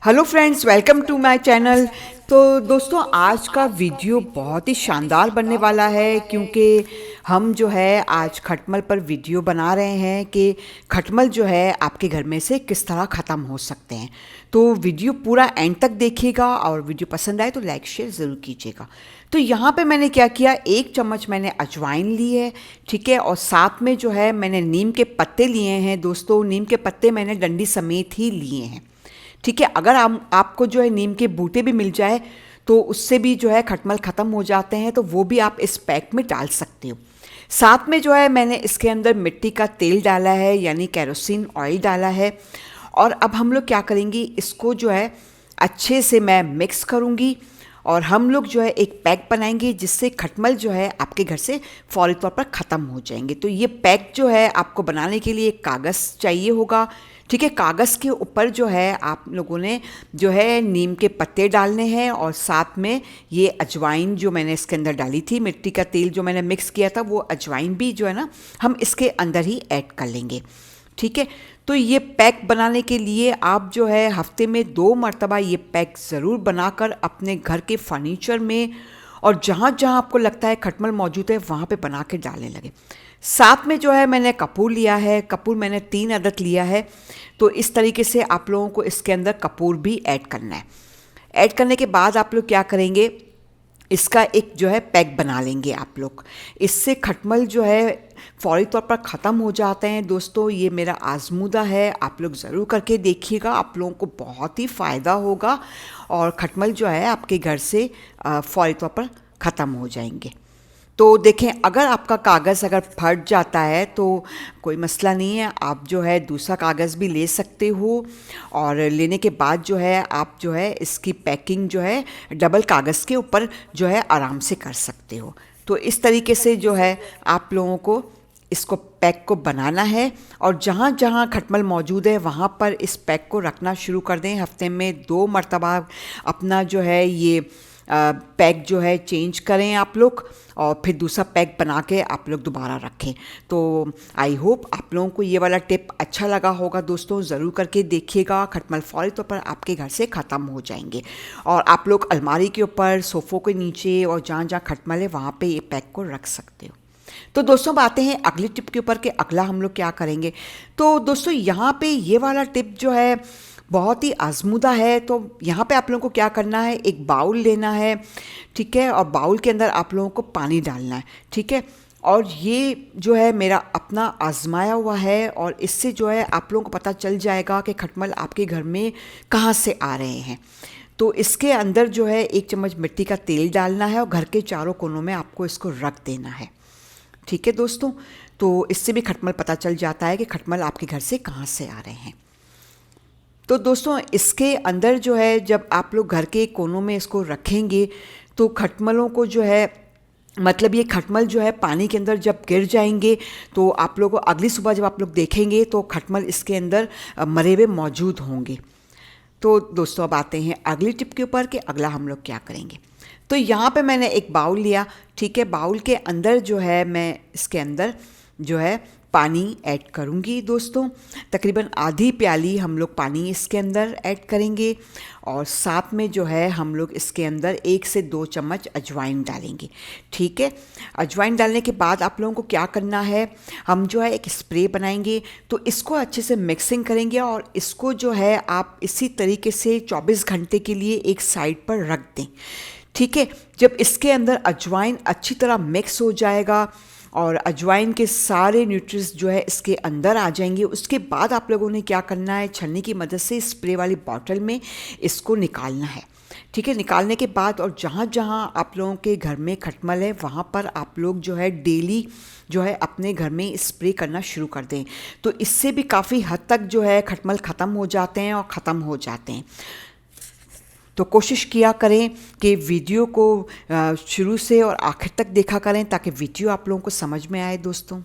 Hello friends, welcome to my channel. तो दोस्तों, आज का वीडियो बहुत ही शानदार बनने वाला है क्योंकि हम जो है आज खटमल पर वीडियो बना रहे हैं कि खटमल जो है आपके घर में से किस तरह ख़त्म हो सकते हैं। तो वीडियो पूरा एंड तक देखिएगा और वीडियो पसंद आए तो लाइक शेयर ज़रूर कीजिएगा। तो यहाँ पे मैंने क्या किया, 1 चम्मच मैंने अजवाइन ली है, ठीक है, और साथ में जो है मैंने नीम के पत्ते लिए हैं। दोस्तों, नीम के पत्ते मैंने डंडी समेत ही लिए हैं, ठीक है। अगर आपको जो है नीम के बूटे भी मिल जाए तो उससे भी जो है खटमल ख़त्म हो जाते हैं, तो वो भी आप इस पैक में डाल सकते हो। साथ में जो है मैंने इसके अंदर मिट्टी का तेल डाला है, यानी केरोसिन ऑयल डाला है। और अब हम लोग क्या करेंगे, इसको जो है अच्छे से मैं मिक्स करूँगी और हम लोग जो है एक पैक बनाएंगे जिससे खटमल जो है आपके घर से फौरी तौर पर ख़त्म हो जाएंगे। तो ये पैक जो है आपको बनाने के लिए एक कागज़ चाहिए होगा, ठीक है। कागज़ के ऊपर जो है आप लोगों ने जो है नीम के पत्ते डालने हैं और साथ में ये अजवाइन जो मैंने इसके अंदर डाली थी, मिट्टी का तेल जो मैंने मिक्स किया था, वो अजवाइन भी जो है ना हम इसके अंदर ही ऐड कर लेंगे, ठीक है। तो ये पैक बनाने के लिए आप जो है हफ्ते में 2 मरतबा ये पैक ज़रूर बनाकर अपने घर के फर्नीचर में और जहाँ जहाँ आपको लगता है खटमल मौजूद है वहाँ पे बना के डालने लगे। साथ में जो है मैंने कपूर लिया है, कपूर मैंने 3 अदद लिया है। तो इस तरीके से आप लोगों को इसके अंदर कपूर भी ऐड करना है। ऐड करने के बाद आप लोग क्या करेंगे, इसका एक जो है पैक बना लेंगे आप लोग। इससे खटमल जो है फौरी तौर पर ख़त्म हो जाते हैं। दोस्तों, ये मेरा आजमूदा है, आप लोग ज़रूर करके देखिएगा, आप लोगों को बहुत ही फ़ायदा होगा और खटमल जो है आपके घर से फौरी तौर पर ख़त्म हो जाएंगे। तो देखें, अगर आपका कागज़ अगर फट जाता है तो कोई मसला नहीं है, आप जो है दूसरा कागज़ भी ले सकते हो और लेने के बाद जो है आप जो है इसकी पैकिंग जो है डबल कागज़ के ऊपर जो है आराम से कर सकते हो। तो इस तरीके से जो है आप लोगों को इसको पैक को बनाना है और जहाँ जहाँ खटमल मौजूद है वहाँ पर इस पैक को रखना शुरू कर दें। हफ्ते में 2 मरतबा अपना जो है ये पैक जो है चेंज करें आप लोग और फिर दूसरा पैक बना के आप लोग दोबारा रखें। तो आई होप आप लोगों को ये वाला टिप अच्छा लगा होगा। दोस्तों, ज़रूर करके देखिएगा, खटमल फौरी तौर पर आपके घर से ख़त्म हो जाएंगे और आप लोग अलमारी के ऊपर, सोफ़ों के नीचे और जहाँ जहाँ खटमल है वहाँ पे ये पैक को रख सकते हो। तो दोस्तों, बातें हैं अगली टिप के ऊपर कि अगला हम लोग क्या करेंगे। तो दोस्तों, यहाँ पे ये वाला टिप जो है बहुत ही आजमूदा है। तो यहाँ पे आप लोगों को क्या करना है, एक बाउल लेना है, ठीक है, और बाउल के अंदर आप लोगों को पानी डालना है, ठीक है। और ये जो है मेरा अपना आजमाया हुआ है और इससे जो है आप लोगों को पता चल जाएगा कि खटमल आपके घर में कहाँ से आ रहे हैं। तो इसके अंदर जो है 1 चम्मच मिट्टी का तेल डालना है और घर के चारों कोनों में आपको इसको रख देना है, ठीक है दोस्तों। तो इससे भी खटमल पता चल जाता है कि खटमल आपके घर से कहाँ से आ रहे हैं। तो दोस्तों, इसके अंदर जो है जब आप लोग घर के कोनों में इसको रखेंगे तो खटमलों को जो है मतलब ये खटमल जो है पानी के अंदर जब गिर जाएंगे तो आप लोगों को अगली सुबह जब आप लोग देखेंगे तो खटमल इसके अंदर मरे हुए मौजूद होंगे। तो दोस्तों, अब आते हैं अगली टिप के ऊपर कि अगला हम लोग क्या करेंगे। तो यहाँ पे मैंने एक बाउल लिया, ठीक है। बाउल के अंदर जो है मैं इसके अंदर जो है पानी ऐड करूँगी। दोस्तों, तकरीबन आधी प्याली हम लोग पानी इसके अंदर ऐड करेंगे और साथ में जो है हम लोग इसके अंदर 1 से 2 चम्मच अजवाइन डालेंगे, ठीक है। अजवाइन डालने के बाद आप लोगों को क्या करना है, हम जो है एक स्प्रे बनाएंगे। तो इसको अच्छे से मिक्सिंग करेंगे और इसको जो है आप इसी तरीके से 24 घंटे के लिए एक साइड पर रख दें, ठीक है। जब इसके अंदर अजवाइन अच्छी तरह मिक्स हो जाएगा और अजवाइन के सारे न्यूट्रिएंट्स जो है इसके अंदर आ जाएंगे, उसके बाद आप लोगों ने क्या करना है, छन्नी की मदद से स्प्रे वाली बॉटल में इसको निकालना है, ठीक है। निकालने के बाद और जहाँ जहाँ आप लोगों के घर में खटमल है वहाँ पर आप लोग जो है डेली जो है अपने घर में स्प्रे करना शुरू कर दें। तो इससे भी काफ़ी हद तक जो है खटमल ख़त्म हो जाते हैं और ख़त्म हो जाते हैं। तो कोशिश किया करें कि वीडियो को शुरू से और आखिर तक देखा करें ताकि वीडियो आप लोगों को समझ में आए दोस्तों।